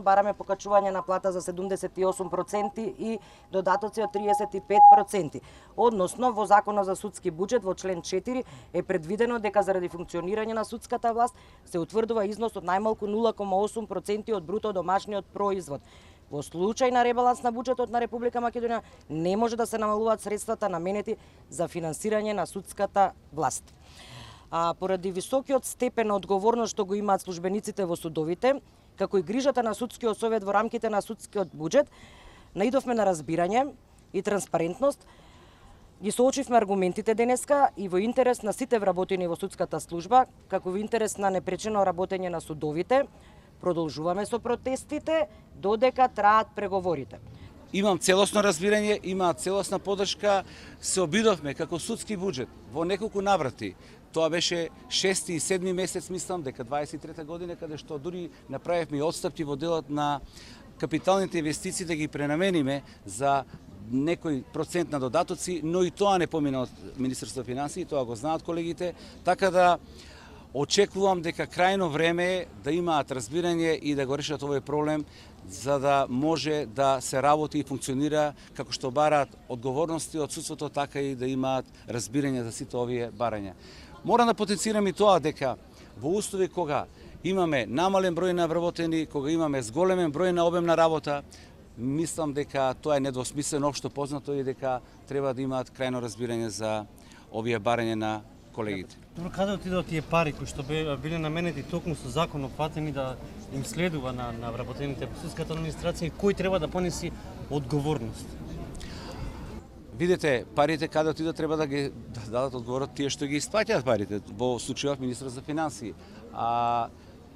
Бараме покачување на плата за 78% и додатоци од 35%. Односно, во Законот за судски буџет во член 4 е предвидено дека заради функционирање на судската власт се утврдува износ од најмалку 0,8% од бруто домашниот производ. Во случај на ребаланс на буџетот на Република Македонија не може да се намалуваат средствата наменети за финансирање на судската власт. Поради високиот степен на одговорност што го имаат службениците во судовите, како и грижата на судскиот совет во рамките на судскиот буџет, наидовме на разбирање и транспарентност. Ги соочивме аргументите денеска и во интерес на сите вработени во судската служба, како во интерес на непречено работење на судовите, продолжуваме со протестите додека траат преговорите. Имам целосно разбирање, има целосна поддршка. Се обидовме како судски буџет во неколку наврати. Тоа беше 6 и 7 месец, мислам, дека 23 година, каде што дури направивме и отстапки во делот на капиталните инвестиции да ги пренамениме за некој процент на додатоци, но и тоа не помина од Министерството за финансии, тоа го знаат колегите, така да очекувам дека крајно време е да имаат разбирање и да го решат овој проблем, за да може да се работи и функционира како што бараат одговорности од судството, така и да имаат разбирање за сите овие барања. Морам да потенцирам и тоа дека во услови кога имаме намален број на вработени, кога имаме зголемен број на обем на работа, мислам дека тоа е недвосмислено, општо познато и дека треба да имаат крајно разбирање за овие барања на колегите. Добро, каде отидоа тие пари кои што биле наменети токму со закон опфатени да им следува на вработените во судската администрација и кој треба да понеси одговорност? Видете, парите каде отидат треба да ги дадат одговор тие што ги исплаќаат парите, во случајот министерот за финансии.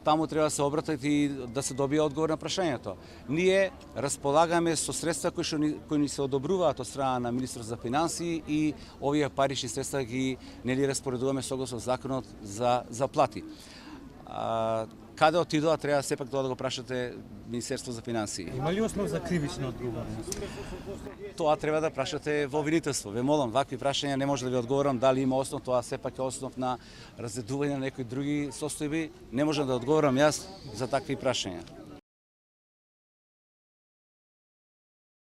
Таму треба да се обратат и да се добие одговор на прашањето. Ние располагаме со средства кои ни се одобруваат од страна на министерот за финансии и овие парични средства ги нели распоредуваме согласно законот за плати. Каде отидоа треба сепак тоа да го прашате Министерство за финансии. Има ли основ за кривична одговорност? Тоа треба да прашате во обвинителство. Ве молам, вакви прашања не може да ви одговорам дали има основ, тоа сепак е основ на разредување на некои други состојби. Не можам да одговорам јас за такви прашања.